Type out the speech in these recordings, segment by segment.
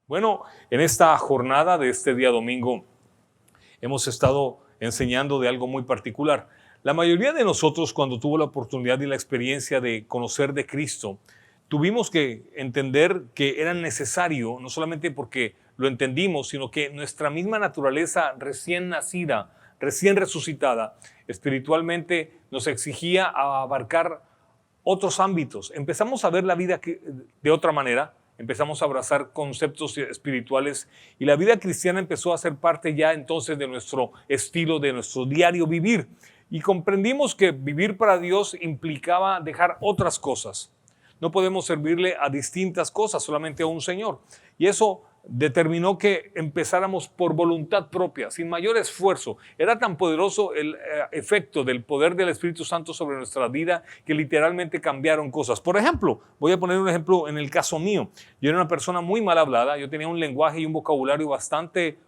Bueno, en esta jornada de este día domingo hemos estado enseñando de algo muy particular. La mayoría de nosotros, cuando tuvo la oportunidad y la experiencia de conocer de Cristo, tuvimos que entender que era necesario, no solamente porque lo entendimos, sino que nuestra misma naturaleza recién nacida, recién resucitada, espiritualmente nos exigía abarcar otros ámbitos. Empezamos a ver la vida de otra manera, empezamos a abrazar conceptos espirituales y la vida cristiana empezó a ser parte ya entonces de nuestro estilo, de nuestro diario vivir. Y comprendimos que vivir para Dios implicaba dejar otras cosas. No podemos servirle a distintas cosas, solamente a un Señor. Y eso determinó que empezáramos por voluntad propia, sin mayor esfuerzo. Era tan poderoso el efecto del poder del Espíritu Santo sobre nuestra vida que literalmente cambiaron cosas. Por ejemplo, voy a poner un ejemplo en el caso mío. Yo era una persona muy mal hablada, yo tenía un lenguaje y un vocabulario bastante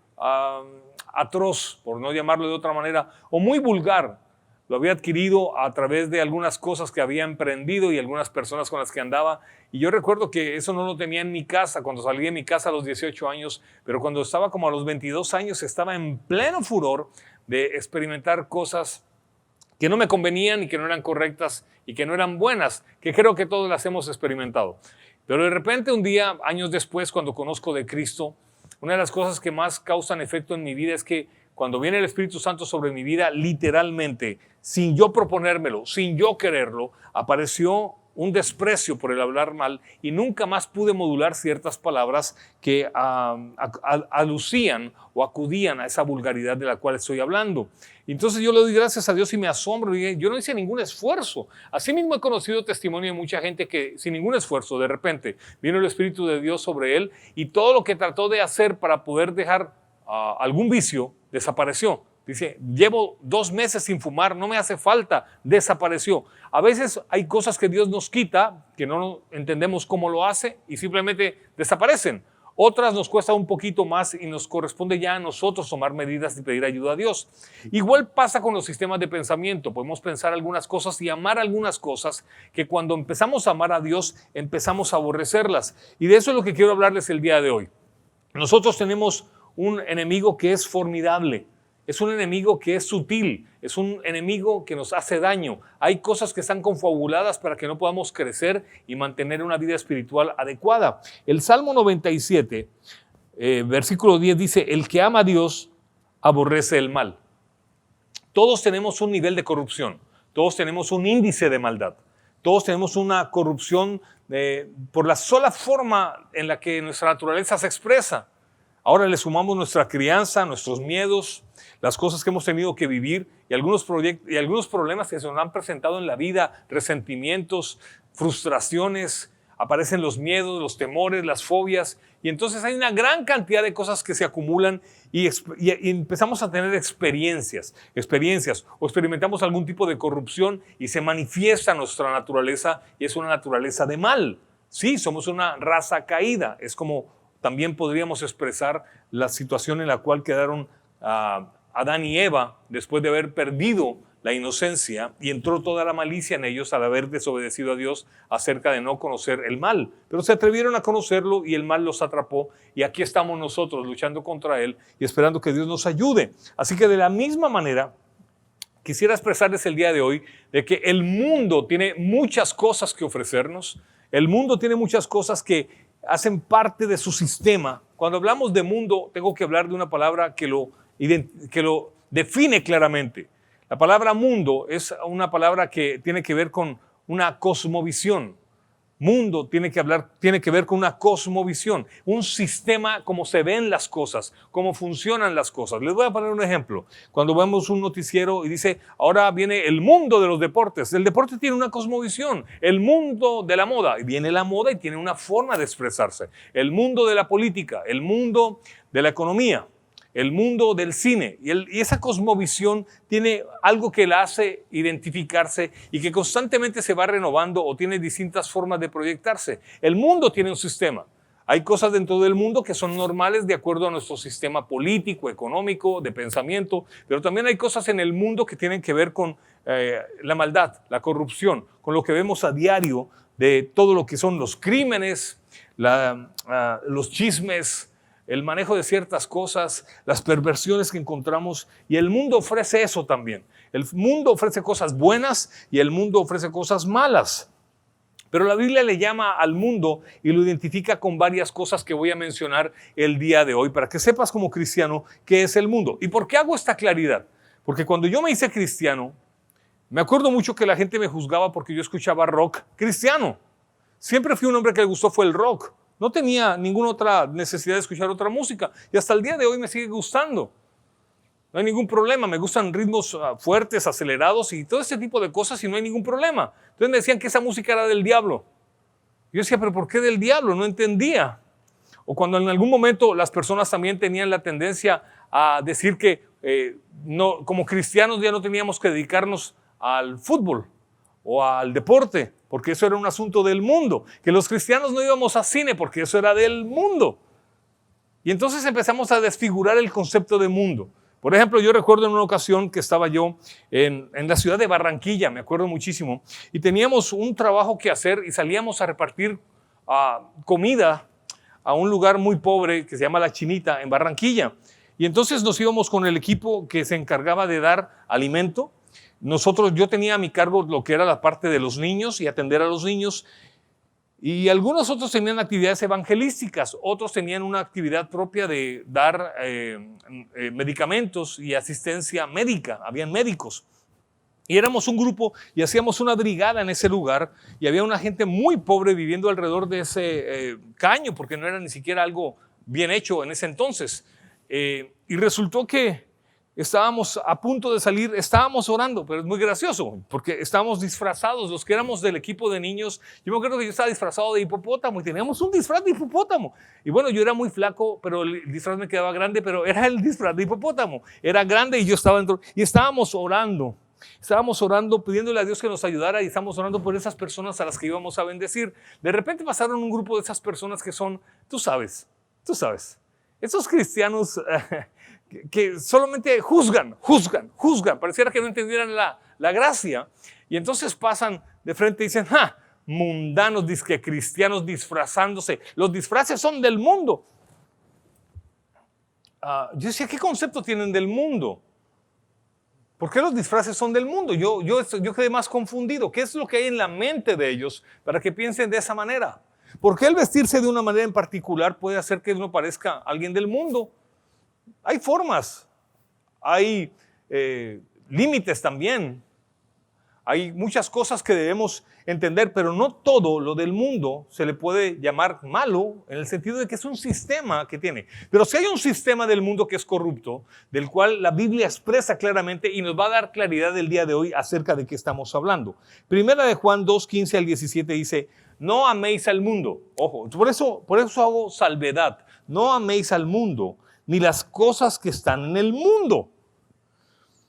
atroz, por no llamarlo de otra manera, o muy vulgar. Lo había adquirido a través de algunas cosas que había emprendido y algunas personas con las que andaba. Y yo recuerdo que eso no lo tenía en mi casa cuando salí de mi casa a los 18 años, pero cuando estaba como a los 22 años estaba en pleno furor de experimentar cosas que no me convenían y que no eran correctas y que no eran buenas, que creo que todos las hemos experimentado. Pero de repente un día, años después, cuando conozco de Cristo, una de las cosas que más causan efecto en mi vida es que cuando viene el Espíritu Santo sobre mi vida, literalmente, sin yo proponérmelo, sin yo quererlo, apareció un desprecio por el hablar mal y nunca más pude modular ciertas palabras que alucían o acudían a esa vulgaridad de la cual estoy hablando. Entonces yo le doy gracias a Dios y me asombro. Y yo no hice ningún esfuerzo. Asimismo he conocido testimonio de mucha gente que sin ningún esfuerzo, de repente, vino el Espíritu de Dios sobre él y todo lo que trató de hacer para poder dejar algún vicio, desapareció. Dice, llevo 2 meses sin fumar, no me hace falta, desapareció. A veces hay cosas que Dios nos quita, que no entendemos cómo lo hace y simplemente desaparecen. Otras nos cuesta un poquito más y nos corresponde ya a nosotros tomar medidas y pedir ayuda a Dios. Igual pasa con los sistemas de pensamiento. Podemos pensar algunas cosas y amar algunas cosas que cuando empezamos a amar a Dios, empezamos a aborrecerlas. Y de eso es lo que quiero hablarles el día de hoy. Nosotros tenemos un enemigo que es formidable. Es un enemigo que es sutil, es un enemigo que nos hace daño. Hay cosas que están confabuladas para que no podamos crecer y mantener una vida espiritual adecuada. El Salmo 97, versículo 10 dice, el que ama a Dios aborrece el mal. Todos tenemos un nivel de corrupción, todos tenemos un índice de maldad, todos tenemos una corrupción por la sola forma en la que nuestra naturaleza se expresa. Ahora le sumamos nuestra crianza, nuestros miedos, las cosas que hemos tenido que vivir y algunos problemas que se nos han presentado en la vida, resentimientos, frustraciones, aparecen los miedos, los temores, las fobias y entonces hay una gran cantidad de cosas que se acumulan y empezamos a tener experiencias o experimentamos algún tipo de corrupción y se manifiesta nuestra naturaleza y es una naturaleza de mal. Sí, somos una raza caída, es como también podríamos expresar la situación en la cual quedaron Adán y Eva después de haber perdido la inocencia y entró toda la malicia en ellos al haber desobedecido a Dios acerca de no conocer el mal. Pero se atrevieron a conocerlo y el mal los atrapó y aquí estamos nosotros luchando contra él y esperando que Dios nos ayude. Así que de la misma manera quisiera expresarles el día de hoy de que el mundo tiene muchas cosas que ofrecernos, el mundo tiene muchas cosas que hacen parte de su sistema. Cuando hablamos de mundo, tengo que hablar de una palabra que lo define claramente. La palabra mundo es una palabra que tiene que ver con una cosmovisión. Mundo tiene que ver con una cosmovisión, un sistema, cómo se ven las cosas, cómo funcionan las cosas. Les voy a poner un ejemplo. Cuando vemos un noticiero y dice, ahora viene el mundo de los deportes. El deporte tiene una cosmovisión. El mundo de la moda, y viene la moda y tiene una forma de expresarse. El mundo de la política, el mundo de la economía, el mundo del cine y esa cosmovisión tiene algo que la hace identificarse y que constantemente se va renovando o tiene distintas formas de proyectarse. El mundo tiene un sistema. Hay cosas dentro del mundo que son normales de acuerdo a nuestro sistema político, económico, de pensamiento, pero también hay cosas en el mundo que tienen que ver con la maldad, la corrupción, con lo que vemos a diario de todo lo que son los crímenes, los chismes, el manejo de ciertas cosas, las perversiones que encontramos, y el mundo ofrece eso también. El mundo ofrece cosas buenas y el mundo ofrece cosas malas. Pero la Biblia le llama al mundo y lo identifica con varias cosas que voy a mencionar el día de hoy para que sepas como cristiano qué es el mundo. ¿Y por qué hago esta claridad? Porque cuando yo me hice cristiano, me acuerdo mucho que la gente me juzgaba porque yo escuchaba rock cristiano. Siempre fui un hombre que le gustó fue el rock. No tenía ninguna otra necesidad de escuchar otra música y hasta el día de hoy me sigue gustando. No hay ningún problema, me gustan ritmos fuertes, acelerados y todo ese tipo de cosas y no hay ningún problema. Entonces me decían que esa música era del diablo. Yo decía, pero ¿por qué del diablo? No entendía. O cuando en algún momento las personas también tenían la tendencia a decir que no, como cristianos ya no teníamos que dedicarnos al fútbol o al deporte, porque eso era un asunto del mundo. Que los cristianos no íbamos a cine porque eso era del mundo. Y entonces empezamos a desfigurar el concepto de mundo. Por ejemplo, yo recuerdo en una ocasión que estaba yo en la ciudad de Barranquilla, me acuerdo muchísimo, y teníamos un trabajo que hacer y salíamos a repartir comida a un lugar muy pobre que se llama La Chinita en Barranquilla. Y entonces nos íbamos con el equipo que se encargaba de dar alimento. Yo tenía a mi cargo lo que era la parte de los niños y atender a los niños. Y algunos otros tenían actividades evangelísticas, otros tenían una actividad propia de dar medicamentos y asistencia médica, habían médicos. Y éramos un grupo y hacíamos una brigada en ese lugar y había una gente muy pobre viviendo alrededor de ese caño, porque no era ni siquiera algo bien hecho en ese entonces. Y resultó que estábamos a punto de salir, estábamos orando, pero es muy gracioso, porque estábamos disfrazados, los que éramos del equipo de niños. Yo me acuerdo que yo estaba disfrazado de hipopótamo y teníamos un disfraz de hipopótamo. Y bueno, yo era muy flaco, pero el disfraz me quedaba grande, pero era el disfraz de hipopótamo. Era grande y yo estaba dentro. Y estábamos orando, pidiéndole a Dios que nos ayudara y estábamos orando por esas personas a las que íbamos a bendecir. De repente pasaron un grupo de esas personas que son, tú sabes, esos cristianos que solamente juzgan. Pareciera que no entendieran la gracia. Y entonces pasan de frente y dicen, mundanos, disque cristianos disfrazándose. Los disfraces son del mundo. Yo decía, ¿qué concepto tienen del mundo? ¿Por qué los disfraces son del mundo? Yo quedé más confundido. ¿Qué es lo que hay en la mente de ellos para que piensen de esa manera? ¿Por qué el vestirse de una manera en particular puede hacer que uno parezca alguien del mundo? Hay formas, hay límites también, hay muchas cosas que debemos entender, pero no todo lo del mundo se le puede llamar malo en el sentido de que es un sistema que tiene. Pero si hay un sistema del mundo que es corrupto, del cual la Biblia expresa claramente y nos va a dar claridad el día de hoy acerca de qué estamos hablando. Primera de Juan 2, 15 al 17 dice, no améis al mundo. Ojo, por eso hago salvedad. No améis al mundo, ni las cosas que están en el mundo.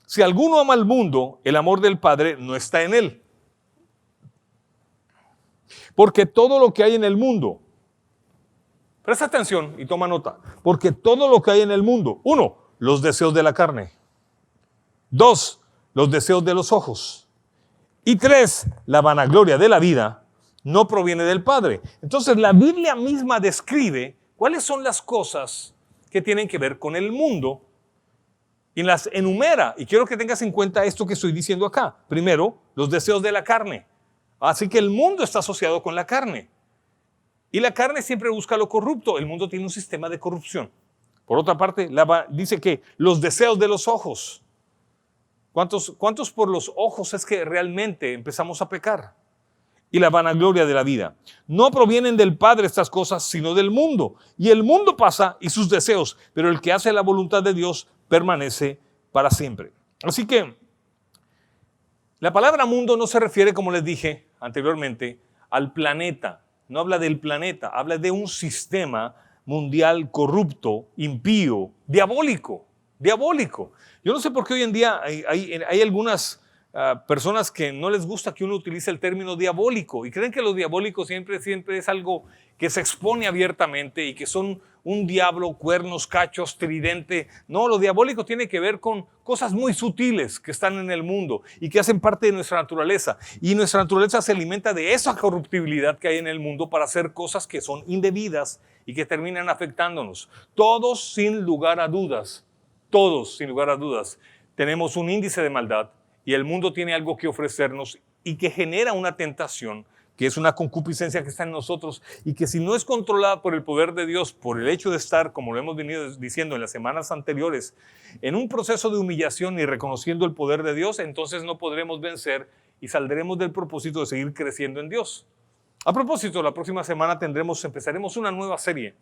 Si alguno ama al mundo, el amor del Padre no está en él. Porque todo lo que hay en el mundo, presta atención y toma nota, porque todo lo que hay en el mundo, 1, los deseos de la carne, 2, los deseos de los ojos, y 3, la vanagloria de la vida, no proviene del Padre. Entonces la Biblia misma describe cuáles son las cosas que tienen que ver con el mundo y las enumera. Y quiero que tengas en cuenta esto que estoy diciendo acá. Primero, los deseos de la carne. Así que el mundo está asociado con la carne. Y la carne siempre busca lo corrupto. El mundo tiene un sistema de corrupción. Por otra parte, dice que los deseos de los ojos. ¿Cuántos por los ojos es que realmente empezamos a pecar? Y la vanagloria de la vida. No provienen del Padre estas cosas, sino del mundo. Y el mundo pasa y sus deseos, pero el que hace la voluntad de Dios permanece para siempre. Así que la palabra mundo no se refiere, como les dije anteriormente, al planeta. No habla del planeta, habla de un sistema mundial corrupto, impío, diabólico. Yo no sé por qué hoy en día hay algunas personas que no les gusta que uno utilice el término diabólico y creen que lo diabólico siempre es algo que se expone abiertamente y que son un diablo, cuernos, cachos, tridente. No, lo diabólico tiene que ver con cosas muy sutiles que están en el mundo y que hacen parte de nuestra naturaleza. Y nuestra naturaleza se alimenta de esa corruptibilidad que hay en el mundo para hacer cosas que son indebidas y que terminan afectándonos. Todos sin lugar a dudas, tenemos un índice de maldad y el mundo tiene algo que ofrecernos y que genera una tentación, que es una concupiscencia que está en nosotros y que si no es controlada por el poder de Dios, por el hecho de estar, como lo hemos venido diciendo en las semanas anteriores, en un proceso de humillación y reconociendo el poder de Dios, entonces no podremos vencer y saldremos del propósito de seguir creciendo en Dios. A propósito, la próxima semana empezaremos una nueva serie.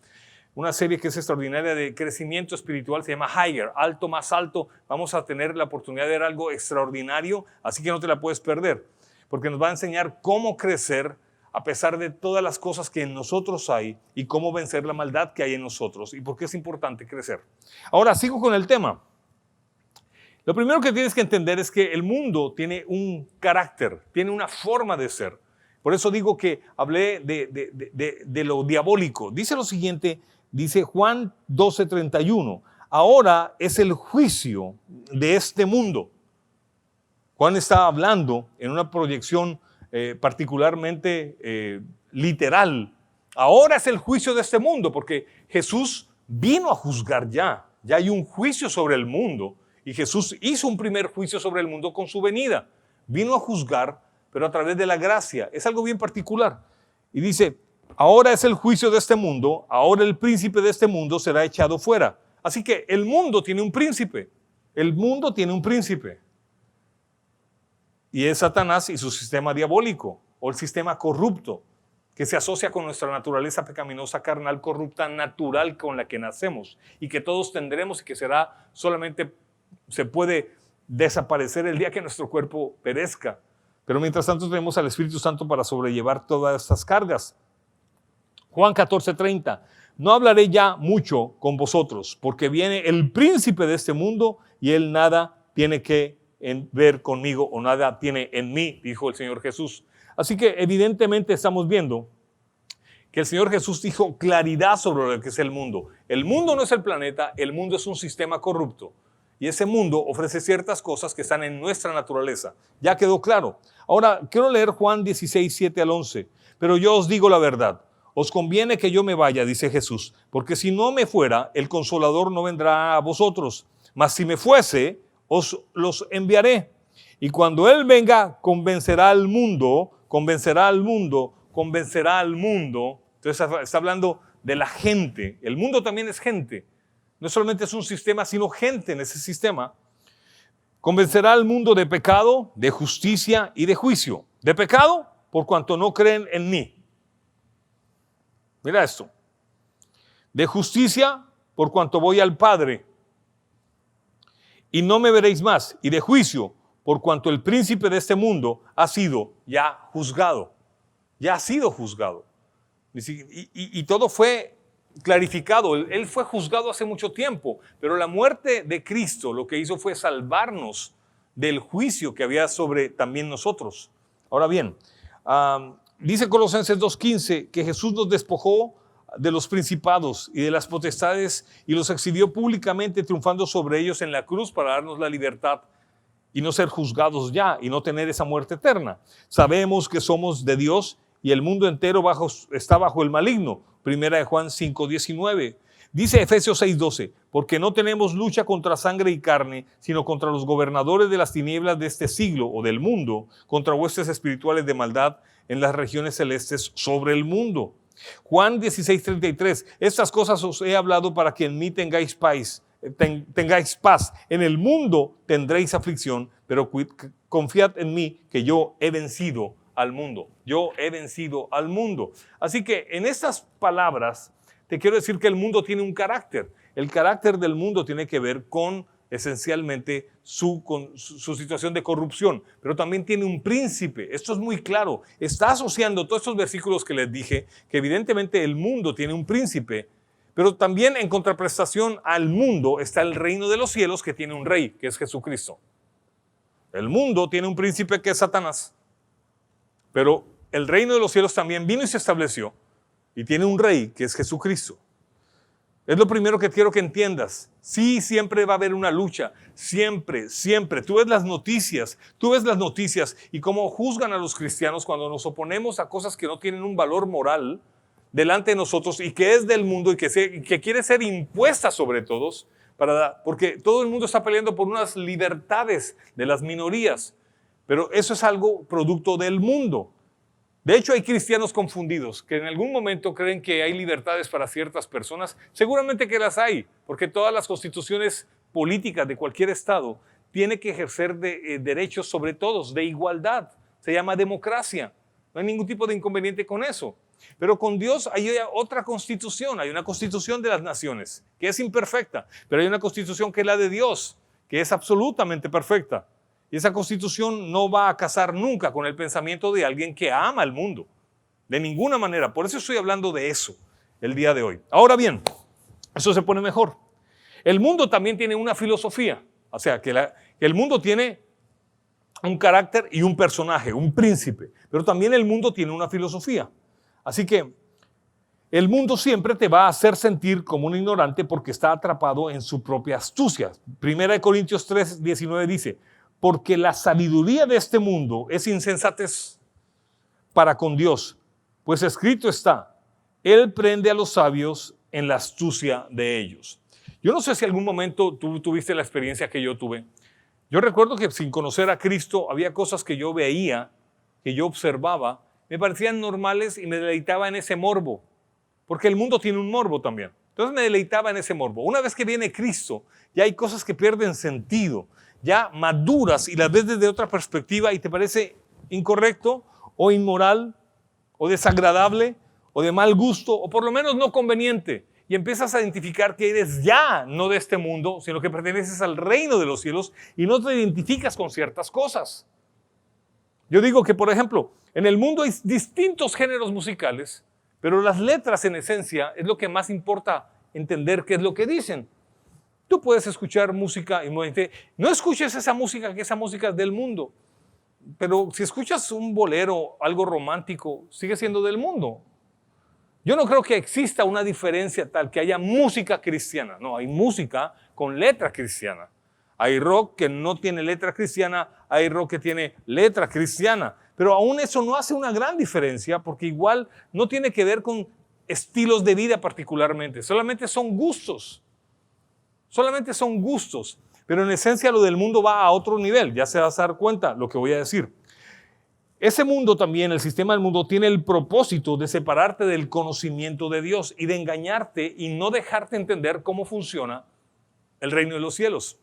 Una serie que es extraordinaria de crecimiento espiritual, se llama Higher, alto más alto. Vamos a tener la oportunidad de ver algo extraordinario, así que no te la puedes perder, porque nos va a enseñar cómo crecer a pesar de todas las cosas que en nosotros hay y cómo vencer la maldad que hay en nosotros y por qué es importante crecer. Ahora sigo con el tema. Lo primero que tienes que entender es que el mundo tiene un carácter, tiene una forma de ser. Por eso digo que hablé de lo diabólico. Dice lo siguiente, dice Juan 12:31, ahora es el juicio de este mundo. Juan está hablando en una proyección particularmente literal. Ahora es el juicio de este mundo, porque Jesús vino a juzgar ya. Ya hay un juicio sobre el mundo y Jesús hizo un primer juicio sobre el mundo con su venida. Vino a juzgar, pero a través de la gracia. Es algo bien particular. Y dice, ahora es el juicio de este mundo, ahora el príncipe de este mundo será echado fuera. Así que el mundo tiene un príncipe. El mundo tiene un príncipe. Y es Satanás y su sistema diabólico, o el sistema corrupto, que se asocia con nuestra naturaleza pecaminosa, carnal, corrupta, natural con la que nacemos, y que todos tendremos y que se puede desaparecer el día que nuestro cuerpo perezca. Pero mientras tanto tenemos al Espíritu Santo para sobrellevar todas estas cargas. Juan 14:30, no hablaré ya mucho con vosotros, porque viene el príncipe de este mundo y él nada tiene que ver conmigo o nada tiene en mí, dijo el Señor Jesús. Así que evidentemente estamos viendo que el Señor Jesús dijo claridad sobre lo que es el mundo. El mundo no es el planeta, el mundo es un sistema corrupto. Y ese mundo ofrece ciertas cosas que están en nuestra naturaleza. Ya quedó claro. Ahora, quiero leer Juan 16:7-11. Pero yo os digo la verdad. Os conviene que yo me vaya, dice Jesús, porque si no me fuera, el Consolador no vendrá a vosotros. Mas si me fuese, os los enviaré. Y cuando Él venga, convencerá al mundo. Entonces está hablando de la gente. El mundo también es gente. No solamente es un sistema, sino gente en ese sistema. Convencerá al mundo de pecado, de justicia y de juicio. De pecado, por cuanto no creen en mí. Mira esto. De justicia, por cuanto voy al Padre y no me veréis más. Y de juicio, por cuanto el príncipe de este mundo ha sido ya juzgado. Ya ha sido juzgado. Y todo fue clarificado. Él fue juzgado hace mucho tiempo, pero la muerte de Cristo lo que hizo fue salvarnos del juicio que había sobre también nosotros. Ahora bien, dice Colosenses 2:15 que Jesús nos despojó de los principados y de las potestades y los exhibió públicamente triunfando sobre ellos en la cruz para darnos la libertad y no ser juzgados ya y no tener esa muerte eterna. Sabemos que somos de Dios y el mundo entero está bajo el maligno. Primera de Juan 5:19. Dice Efesios 6:12, porque no tenemos lucha contra sangre y carne, sino contra los gobernadores de las tinieblas de este siglo o del mundo, contra huestes espirituales de maldad en las regiones celestes sobre el mundo. Juan 16:33, estas cosas os he hablado para que en mí tengáis paz. En el mundo tendréis aflicción, pero confiad en mí que yo he vencido al mundo. Yo he vencido al mundo. Así que en estas palabras te quiero decir que el mundo tiene un carácter. El carácter del mundo tiene que ver con esencialmente su situación de corrupción, pero también tiene un príncipe. Esto es muy claro. Está asociando todos estos versículos que les dije, que evidentemente el mundo tiene un príncipe, pero también en contraprestación al mundo está el reino de los cielos que tiene un rey, que es Jesucristo. El mundo tiene un príncipe que es Satanás, pero el reino de los cielos también vino y se estableció y tiene un rey que es Jesucristo. Es lo primero que quiero que entiendas. Sí, siempre va a haber una lucha. Siempre, siempre. Tú ves las noticias y cómo juzgan a los cristianos cuando nos oponemos a cosas que no tienen un valor moral delante de nosotros y que es del mundo y que quiere ser impuesta sobre todos, porque todo el mundo está peleando por unas libertades de las minorías. Pero eso es algo producto del mundo. De hecho, hay cristianos confundidos que en algún momento creen que hay libertades para ciertas personas. Seguramente que las hay, porque todas las constituciones políticas de cualquier estado tienen que ejercer derechos sobre todos, de igualdad. Se llama democracia. No hay ningún tipo de inconveniente con eso. Pero con Dios hay otra constitución, hay una constitución de las naciones, que es imperfecta, pero hay una constitución que es la de Dios, que es absolutamente perfecta. Y esa constitución no va a casar nunca con el pensamiento de alguien que ama al mundo. De ninguna manera. Por eso estoy hablando de eso el día de hoy. Ahora bien, eso se pone mejor. El mundo también tiene una filosofía. O sea, que el mundo tiene un carácter y un personaje, un príncipe. Pero también el mundo tiene una filosofía. Así que el mundo siempre te va a hacer sentir como un ignorante porque está atrapado en su propia astucia. 1 Corintios 3:19 dice: porque la sabiduría de este mundo es insensatez para con Dios, pues escrito está, Él prende a los sabios en la astucia de ellos. Yo no sé si algún momento tú tuviste la experiencia que yo tuve. Yo recuerdo que sin conocer a Cristo había cosas que yo veía, que yo observaba, me parecían normales y me deleitaba en ese morbo, porque el mundo tiene un morbo también. Entonces me deleitaba en ese morbo. Una vez que viene Cristo, ya hay cosas que pierden sentido. Ya maduras y las ves desde otra perspectiva y te parece incorrecto o inmoral o desagradable o de mal gusto o por lo menos no conveniente. Y empiezas a identificar que eres ya no de este mundo, sino que perteneces al reino de los cielos y no te identificas con ciertas cosas. Yo digo que, por ejemplo, en el mundo hay distintos géneros musicales, pero las letras en esencia es lo que más importa entender qué es lo que dicen. Tú puedes escuchar música y no escuches esa música, que esa música es del mundo. Pero si escuchas un bolero, algo romántico, sigue siendo del mundo. Yo no creo que exista una diferencia tal que haya música cristiana. No, hay música con letra cristiana. Hay rock que no tiene letra cristiana, hay rock que tiene letra cristiana. Pero aún eso no hace una gran diferencia porque igual no tiene que ver con estilos de vida particularmente. Solamente son gustos. Solamente son gustos, pero en esencia lo del mundo va a otro nivel. Ya se vas a dar cuenta lo que voy a decir. Ese mundo también, el sistema del mundo, tiene el propósito de separarte del conocimiento de Dios y de engañarte y no dejarte entender cómo funciona el reino de los cielos.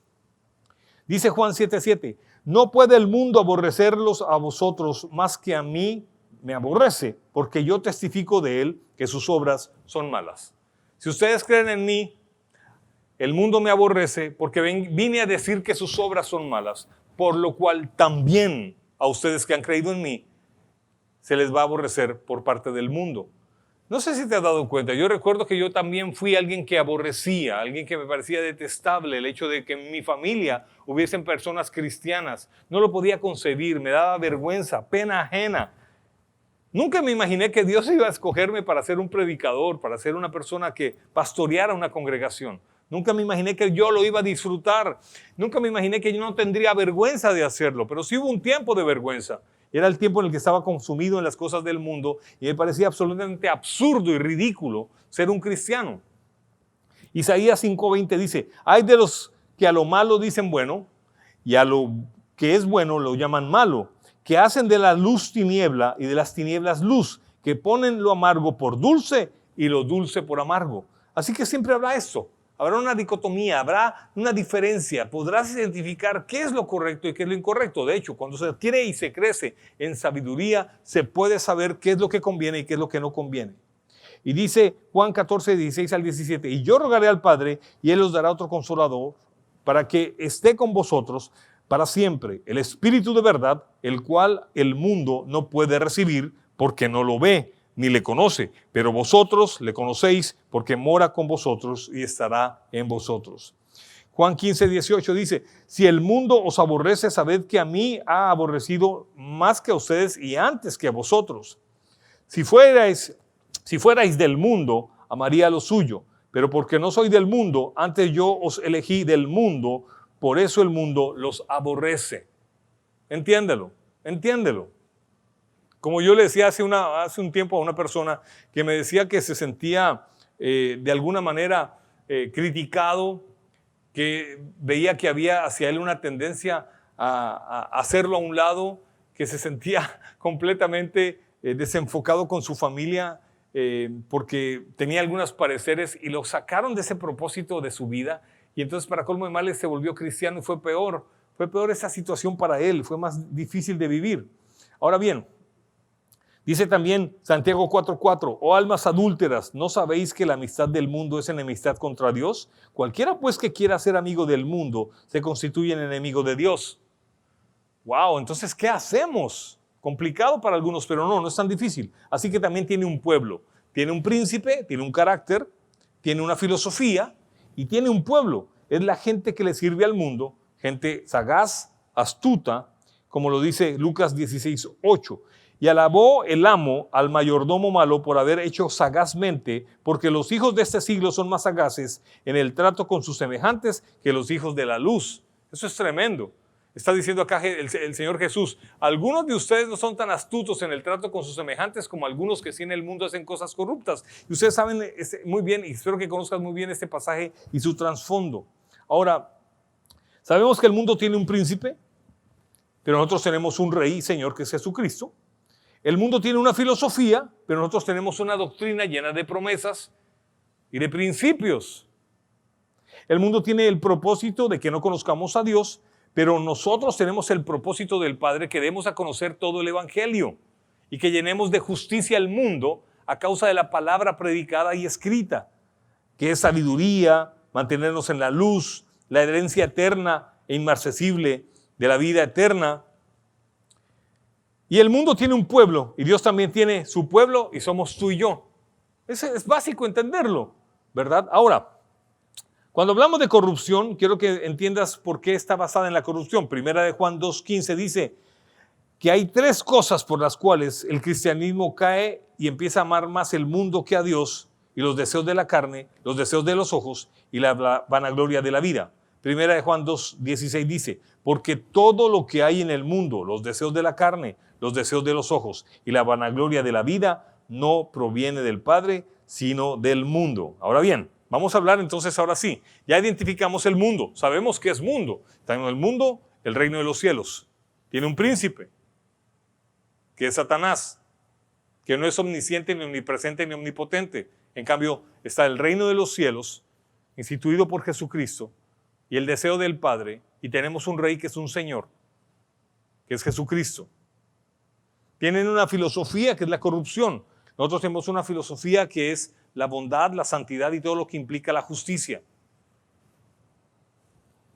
Dice Juan 7:7, no puede el mundo aborrecerlos a vosotros más que a mí me aborrece, porque yo testifico de él que sus obras son malas. Si ustedes creen en mí, el mundo me aborrece porque vine a decir que sus obras son malas, por lo cual también a ustedes que han creído en mí se les va a aborrecer por parte del mundo. No sé si te has dado cuenta, yo recuerdo que yo también fui alguien que aborrecía, alguien que me parecía detestable el hecho de que en mi familia hubiesen personas cristianas. No lo podía concebir, me daba vergüenza, pena ajena. Nunca me imaginé que Dios iba a escogerme para ser un predicador, para ser una persona que pastoreara una congregación. Nunca me imaginé que yo lo iba a disfrutar. Nunca me imaginé que yo no tendría vergüenza de hacerlo. Pero sí hubo un tiempo de vergüenza. Era el tiempo en el que estaba consumido en las cosas del mundo y me parecía absolutamente absurdo y ridículo ser un cristiano. Isaías 5:20 dice, hay de los que a lo malo dicen bueno y a lo que es bueno lo llaman malo, que hacen de la luz tiniebla y de las tinieblas luz, que ponen lo amargo por dulce y lo dulce por amargo. Así que siempre habrá esto. Habrá una dicotomía, habrá una diferencia. Podrás identificar qué es lo correcto y qué es lo incorrecto. De hecho, cuando se adquiere y se crece en sabiduría, se puede saber qué es lo que conviene y qué es lo que no conviene. Y dice Juan 14:16-17, y yo rogaré al Padre y Él os dará otro consolador para que esté con vosotros para siempre, el Espíritu de verdad, el cual el mundo no puede recibir porque no lo ve ni le conoce, pero vosotros le conocéis porque mora con vosotros y estará en vosotros. Juan 15:18 dice, si el mundo os aborrece, sabed que a mí ha aborrecido más que a ustedes y antes que a vosotros. Si fuerais del mundo, amaría lo suyo, pero porque no soy del mundo, antes yo os elegí del mundo, por eso el mundo los aborrece. Entiéndelo. Como yo le decía hace un tiempo a una persona que me decía que se sentía de alguna manera criticado, que veía que había hacia él una tendencia a hacerlo a un lado, que se sentía completamente desenfocado con su familia porque tenía algunos pareceres y lo sacaron de ese propósito de su vida, y entonces para colmo de males se volvió cristiano y fue peor esa situación para él, fue más difícil de vivir. Ahora bien, dice también Santiago 4:4, oh almas adúlteras, ¿no sabéis que la amistad del mundo es enemistad contra Dios? Cualquiera pues que quiera ser amigo del mundo se constituye en enemigo de Dios. Wow, entonces ¿qué hacemos? Complicado para algunos, pero no es tan difícil. Así que también tiene un pueblo, tiene un príncipe, tiene un carácter, tiene una filosofía y tiene un pueblo. Es la gente que le sirve al mundo, gente sagaz, astuta, como lo dice Lucas 16:8. Y alabó el amo al mayordomo malo por haber hecho sagazmente, porque los hijos de este siglo son más sagaces en el trato con sus semejantes que los hijos de la luz. Eso es tremendo. Está diciendo acá el Señor Jesús, algunos de ustedes no son tan astutos en el trato con sus semejantes como algunos que sí en el mundo hacen cosas corruptas. Y ustedes saben muy bien, y espero que conozcan muy bien este pasaje y su trasfondo. Ahora, sabemos que el mundo tiene un príncipe, pero nosotros tenemos un rey, Señor, que es Jesucristo. El mundo tiene una filosofía, pero nosotros tenemos una doctrina llena de promesas y de principios. El mundo tiene el propósito de que no conozcamos a Dios, pero nosotros tenemos el propósito del Padre que demos a conocer todo el Evangelio y que llenemos de justicia al mundo a causa de la palabra predicada y escrita, que es sabiduría, mantenernos en la luz, la herencia eterna e inmarcesible de la vida eterna. Y el mundo tiene un pueblo y Dios también tiene su pueblo y somos tú y yo. Es básico entenderlo, ¿verdad? Ahora, cuando hablamos de corrupción, quiero que entiendas por qué está basada en la corrupción. Primera de Juan 2:15 dice que hay tres cosas por las cuales el cristianismo cae y empieza a amar más el mundo que a Dios, y los deseos de la carne, los deseos de los ojos y la vanagloria de la vida. Primera de Juan 2:16 dice, porque todo lo que hay en el mundo, los deseos de la carne, los deseos de los ojos y la vanagloria de la vida, no proviene del Padre, sino del mundo. Ahora bien, vamos a hablar entonces ahora sí. Ya identificamos el mundo, sabemos qué es mundo. Tenemos el mundo, el reino de los cielos. Tiene un príncipe, que es Satanás, que no es omnisciente, ni omnipresente, ni omnipotente. En cambio, está el reino de los cielos, instituido por Jesucristo, y el deseo del Padre, y tenemos un rey que es un Señor, que es Jesucristo. Tienen una filosofía que es la corrupción. Nosotros tenemos una filosofía que es la bondad, la santidad y todo lo que implica la justicia.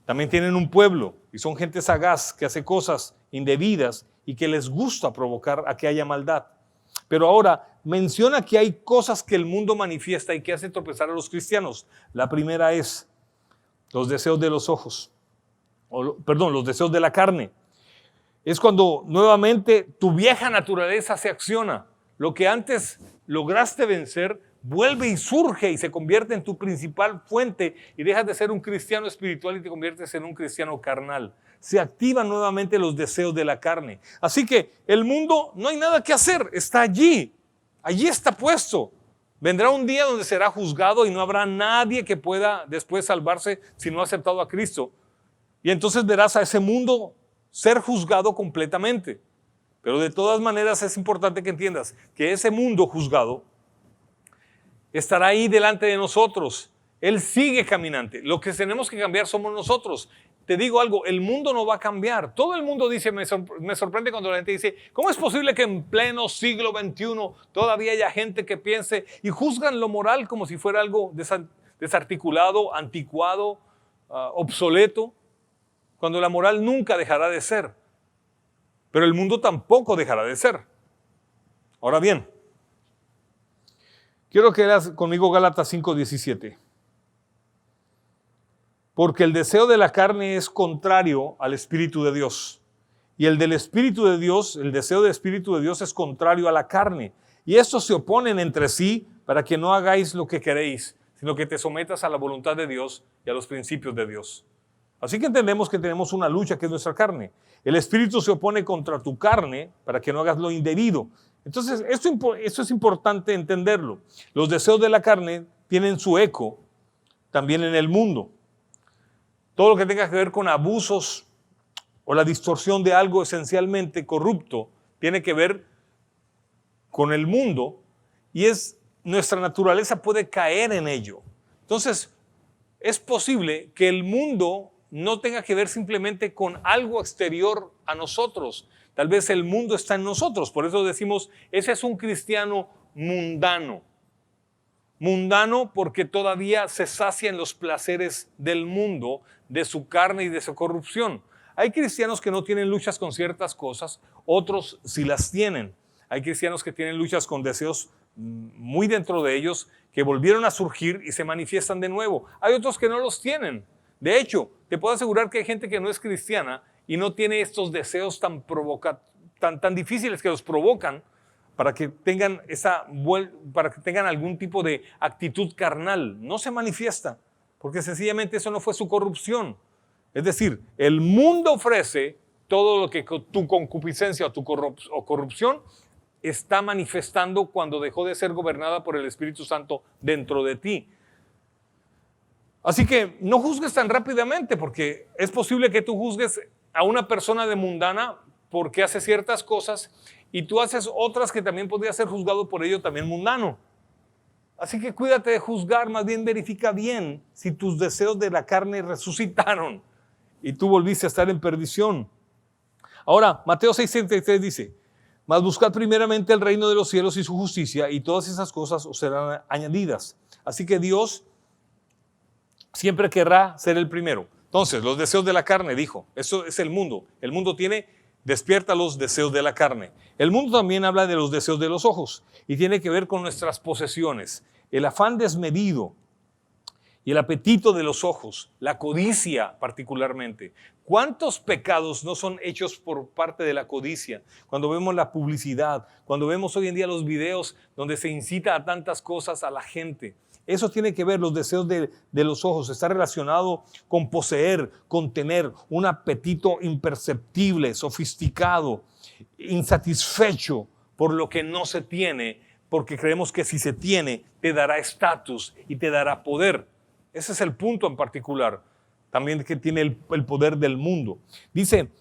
También tienen un pueblo y son gente sagaz que hace cosas indebidas y que les gusta provocar a que haya maldad. Pero ahora menciona que hay cosas que el mundo manifiesta y que hace tropezar a los cristianos. La primera es los deseos de los ojos, los deseos de la carne. Es cuando nuevamente tu vieja naturaleza se acciona. Lo que antes lograste vencer vuelve y surge y se convierte en tu principal fuente y dejas de ser un cristiano espiritual y te conviertes en un cristiano carnal. Se activan nuevamente los deseos de la carne. Así que el mundo no hay nada que hacer, está allí está puesto. Vendrá un día donde será juzgado y no habrá nadie que pueda después salvarse si no ha aceptado a Cristo. Y entonces verás a ese mundo ser juzgado completamente. Pero de todas maneras es importante que entiendas que ese mundo juzgado estará ahí delante de nosotros. Él sigue caminante. Lo que tenemos que cambiar somos nosotros. Te digo algo, el mundo no va a cambiar. Todo el mundo dice, me sorprende cuando la gente dice, ¿cómo es posible que en pleno siglo XXI todavía haya gente que piense y juzgan lo moral como si fuera algo desarticulado, anticuado, obsoleto? Cuando la moral nunca dejará de ser. Pero el mundo tampoco dejará de ser. Ahora bien, quiero que leas conmigo Gálatas 5:17. porque el deseo de la carne es contrario al Espíritu de Dios. Y el del Espíritu de Dios, el deseo del Espíritu de Dios es contrario a la carne. Y estos se oponen entre sí para que no hagáis lo que queréis, sino que te sometas a la voluntad de Dios y a los principios de Dios. Así que entendemos que tenemos una lucha que es nuestra carne. El Espíritu se opone contra tu carne para que no hagas lo indebido. Entonces, esto es importante entenderlo. Los deseos de la carne tienen su eco también en el mundo. Todo lo que tenga que ver con abusos o la distorsión de algo esencialmente corrupto tiene que ver con el mundo y nuestra naturaleza puede caer en ello. Entonces, es posible que el mundo no tenga que ver simplemente con algo exterior a nosotros. Tal vez el mundo está en nosotros. Por eso decimos, ese es un cristiano mundano. Mundano porque todavía se sacia en los placeres del mundo, de su carne y de su corrupción. Hay cristianos que no tienen luchas con ciertas cosas, otros sí las tienen. Hay cristianos que tienen luchas con deseos muy dentro de ellos, que volvieron a surgir y se manifiestan de nuevo. Hay otros que no los tienen. De hecho, te puedo asegurar que hay gente que no es cristiana y no tiene estos deseos tan difíciles que los provocan para que tengan algún tipo de actitud carnal. No se manifiesta, porque sencillamente eso no fue su corrupción. Es decir, el mundo ofrece todo lo que tu concupiscencia o tu corrupción está manifestando cuando dejó de ser gobernada por el Espíritu Santo dentro de ti. Así que no juzgues tan rápidamente, porque es posible que tú juzgues a una persona de mundana porque hace ciertas cosas y tú haces otras que también podría ser juzgado por ello también mundano. Así que cuídate de juzgar, más bien verifica bien si tus deseos de la carne resucitaron y tú volviste a estar en perdición. Ahora, Mateo 6:33 dice, mas buscad primeramente el reino de los cielos y su justicia, y todas esas cosas os serán añadidas. Así que Dios siempre querrá ser el primero. Entonces, los deseos de la carne, dijo, eso es el mundo. El mundo despierta los deseos de la carne. El mundo también habla de los deseos de los ojos y tiene que ver con nuestras posesiones. El afán desmedido y el apetito de los ojos, la codicia particularmente. ¿Cuántos pecados no son hechos por parte de la codicia? Cuando vemos la publicidad, cuando vemos hoy en día los videos donde se incita a tantas cosas a la gente. Eso tiene que ver, los deseos de los ojos, está relacionado con poseer, con tener un apetito imperceptible, sofisticado, insatisfecho por lo que no se tiene, porque creemos que si se tiene, te dará estatus y te dará poder. Ese es el punto en particular, también que tiene el poder del mundo. Dice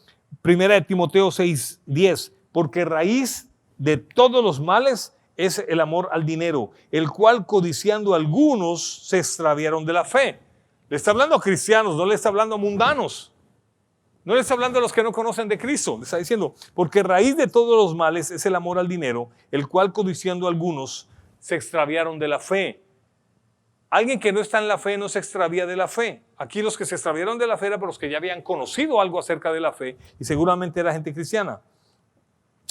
1 Timoteo 6:10, porque raíz de todos los males es el amor al dinero, el cual codiciando algunos se extraviaron de la fe. Le está hablando a cristianos, no le está hablando a mundanos. No le está hablando a los que no conocen de Cristo. Le está diciendo, porque raíz de todos los males es el amor al dinero, el cual codiciando algunos se extraviaron de la fe. Alguien que no está en la fe no se extravía de la fe. Aquí los que se extraviaron de la fe eran por los que ya habían conocido algo acerca de la fe y seguramente era gente cristiana.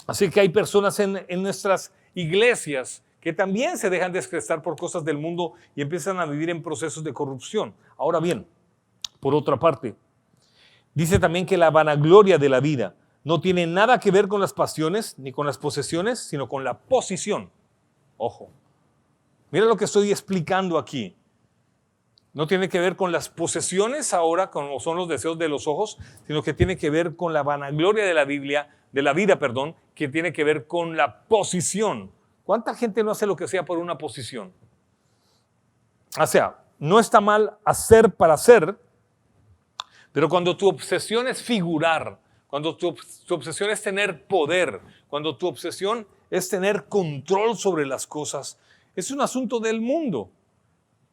Así que hay personas en nuestras iglesias que también se dejan descrestar por cosas del mundo y empiezan a vivir en procesos de corrupción. Ahora bien, por otra parte, dice también que la vanagloria de la vida no tiene nada que ver con las pasiones ni con las posesiones, sino con la posición. Ojo, mira lo que estoy explicando aquí. No tiene que ver con las posesiones ahora, como son los deseos de los ojos, sino que tiene que ver con la vanagloria de la vida, que tiene que ver con la posición. ¿Cuánta gente no hace lo que sea por una posición? O sea, no está mal hacer para hacer, pero cuando tu obsesión es figurar, cuando tu obsesión es tener poder, cuando tu obsesión es tener control sobre las cosas, es un asunto del mundo.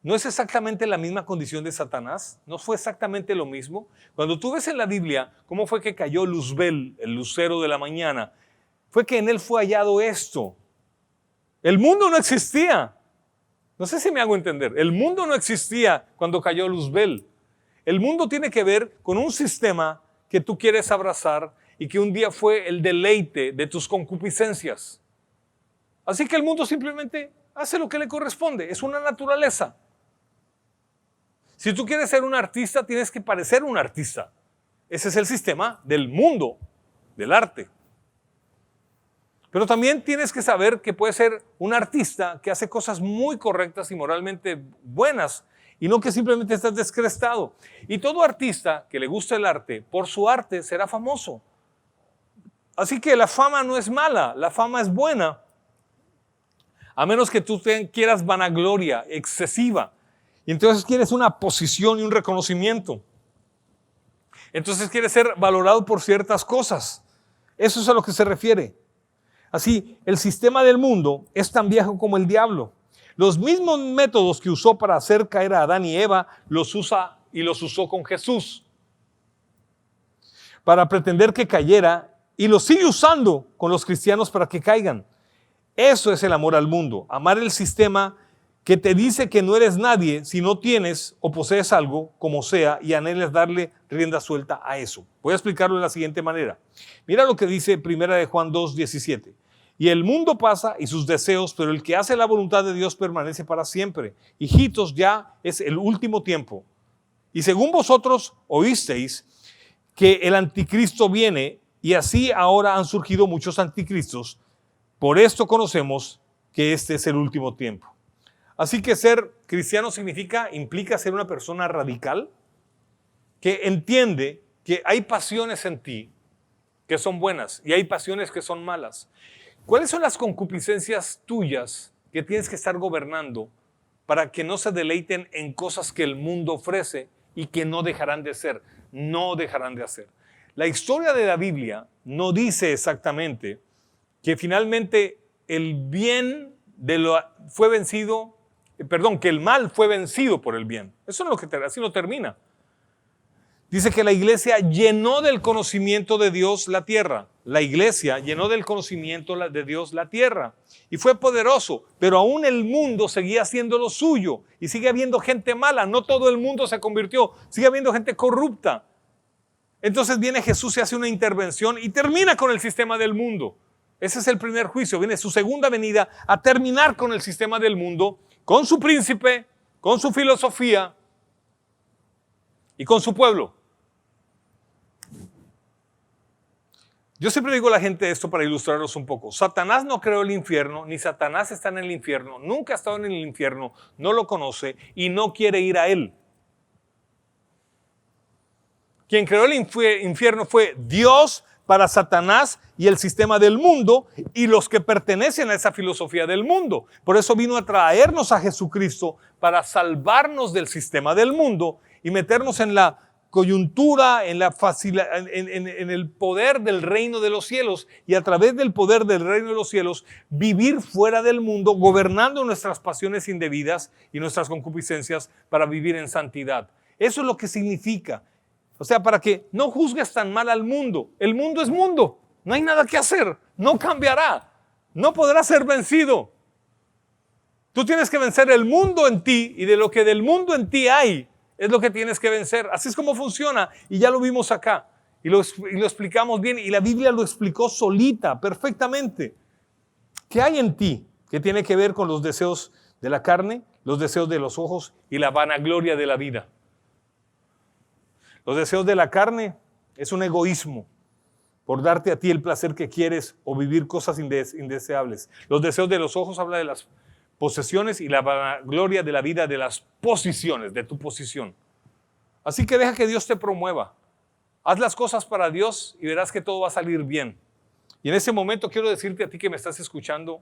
¿No es exactamente la misma condición de Satanás? ¿No fue exactamente lo mismo? Cuando tú ves en la Biblia cómo fue que cayó Luzbel, el lucero de la mañana, fue que en él fue hallado esto. El mundo no existía. No sé si me hago entender. El mundo no existía cuando cayó Luzbel. El mundo tiene que ver con un sistema que tú quieres abrazar y que un día fue el deleite de tus concupiscencias. Así que el mundo simplemente hace lo que le corresponde. Es una naturaleza. Si tú quieres ser un artista, tienes que parecer un artista. Ese es el sistema del mundo, del arte. Pero también tienes que saber que puedes ser un artista que hace cosas muy correctas y moralmente buenas, y no que simplemente estás descrestado. Y todo artista que le gusta el arte, por su arte será famoso. Así que la fama no es mala, la fama es buena, a menos que tú quieras vanagloria excesiva. Y entonces quieres una posición y un reconocimiento. Entonces quieres ser valorado por ciertas cosas. Eso es a lo que se refiere. Así, el sistema del mundo es tan viejo como el diablo. Los mismos métodos que usó para hacer caer a Adán y Eva, los usa y los usó con Jesús. Para pretender que cayera, y los sigue usando con los cristianos para que caigan. Eso es el amor al mundo. Amar el sistema que te dice que no eres nadie si no tienes o posees algo, como sea, y anhelas darle rienda suelta a eso. Voy a explicarlo de la siguiente manera. Mira lo que dice 1 de Juan 2:17. Y el mundo pasa y sus deseos, pero el que hace la voluntad de Dios permanece para siempre. Hijitos, ya es el último tiempo. Y según vosotros oísteis que el anticristo viene, y así ahora han surgido muchos anticristos. Por esto conocemos que este es el último tiempo. Así que ser cristiano implica ser una persona radical que entiende que hay pasiones en ti que son buenas y hay pasiones que son malas. ¿Cuáles son las concupiscencias tuyas que tienes que estar gobernando para que no se deleiten en cosas que el mundo ofrece y que no dejarán de ser? No dejarán de hacer. La historia de la Biblia no dice exactamente que finalmente el bien fue vencido. Que el mal fue vencido por el bien. Eso es lo que así lo termina. Dice que la iglesia llenó del conocimiento de Dios la tierra. La iglesia llenó del conocimiento de Dios la tierra. Y fue poderoso, pero aún el mundo seguía haciendo lo suyo. Y sigue habiendo gente mala. No todo el mundo se convirtió. Sigue habiendo gente corrupta. Entonces viene Jesús y hace una intervención y termina con el sistema del mundo. Ese es el primer juicio. Viene su segunda venida a terminar con el sistema del mundo, con su príncipe, con su filosofía y con su pueblo. Yo siempre digo a la gente esto para ilustrarlos un poco. Satanás no creó el infierno, ni Satanás está en el infierno, nunca ha estado en el infierno, no lo conoce y no quiere ir a él. Quien creó el infierno fue Dios para Satanás y el sistema del mundo y los que pertenecen a esa filosofía del mundo. Por eso vino a traernos a Jesucristo para salvarnos del sistema del mundo y meternos en la coyuntura, en el poder del reino de los cielos, y a través del poder del reino de los cielos vivir fuera del mundo, gobernando nuestras pasiones indebidas y nuestras concupiscencias para vivir en santidad. Eso es lo que significa. O sea, para que no juzgues tan mal al mundo. El mundo es mundo, no hay nada que hacer, no cambiará, no podrá ser vencido. Tú tienes que vencer el mundo en ti, y de lo que del mundo en ti hay, es lo que tienes que vencer. Así es como funciona, y ya lo vimos acá, y lo explicamos bien, y la Biblia lo explicó solita, perfectamente. ¿Qué hay en ti que tiene que ver con los deseos de la carne, los deseos de los ojos y la vanagloria de la vida? Los deseos de la carne es un egoísmo por darte a ti el placer que quieres o vivir cosas indeseables. Los deseos de los ojos habla de las posesiones y la vanagloria de la vida, de las posiciones, de tu posición. Así que deja que Dios te promueva. Haz las cosas para Dios y verás que todo va a salir bien. Y en ese momento quiero decirte a ti que me estás escuchando,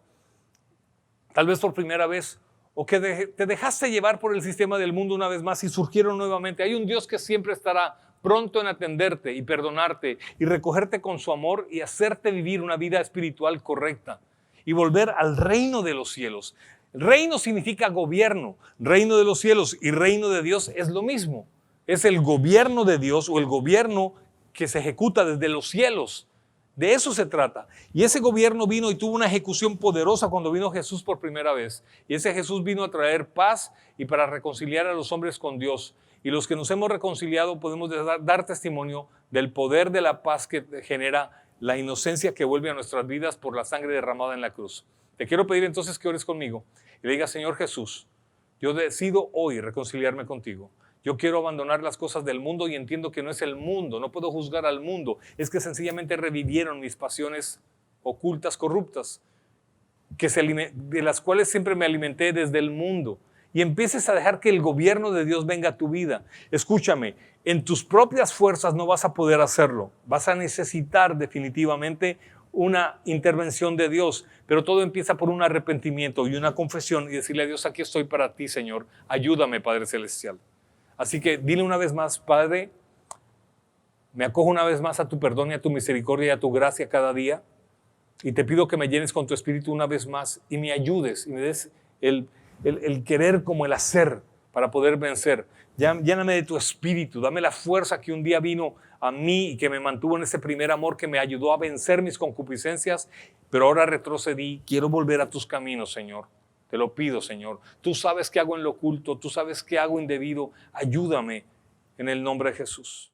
tal vez por primera vez, o que te dejaste llevar por el sistema del mundo una vez más y surgieron nuevamente. Hay un Dios que siempre estará pronto en atenderte y perdonarte y recogerte con su amor y hacerte vivir una vida espiritual correcta y volver al reino de los cielos. El reino significa gobierno, reino de los cielos y reino de Dios es lo mismo. Es el gobierno de Dios o el gobierno que se ejecuta desde los cielos. De eso se trata. Y ese gobierno vino y tuvo una ejecución poderosa cuando vino Jesús por primera vez. Y ese Jesús vino a traer paz y para reconciliar a los hombres con Dios. Y los que nos hemos reconciliado podemos dar testimonio del poder de la paz que genera la inocencia que vuelve a nuestras vidas por la sangre derramada en la cruz. Te quiero pedir entonces que ores conmigo y le digas: Señor Jesús, yo decido hoy reconciliarme contigo. Yo quiero abandonar las cosas del mundo y entiendo que no es el mundo, no puedo juzgar al mundo. Es que sencillamente revivieron mis pasiones ocultas, corruptas, de las cuales siempre me alimenté desde el mundo. Y empieces a dejar que el gobierno de Dios venga a tu vida. Escúchame, en tus propias fuerzas no vas a poder hacerlo. Vas a necesitar definitivamente una intervención de Dios, pero todo empieza por un arrepentimiento y una confesión y decirle a Dios, aquí estoy para ti, Señor. Ayúdame, Padre Celestial. Así que dile una vez más, Padre, me acojo una vez más a tu perdón y a tu misericordia y a tu gracia cada día. Y te pido que me llenes con tu espíritu una vez más y me ayudes y me des el querer como el hacer para poder vencer. Lléname de tu espíritu, dame la fuerza que un día vino a mí y que me mantuvo en ese primer amor que me ayudó a vencer mis concupiscencias, pero ahora retrocedí, quiero volver a tus caminos, Señor. Te lo pido, Señor. Tú sabes qué hago en lo oculto, tú sabes qué hago indebido. Ayúdame en el nombre de Jesús.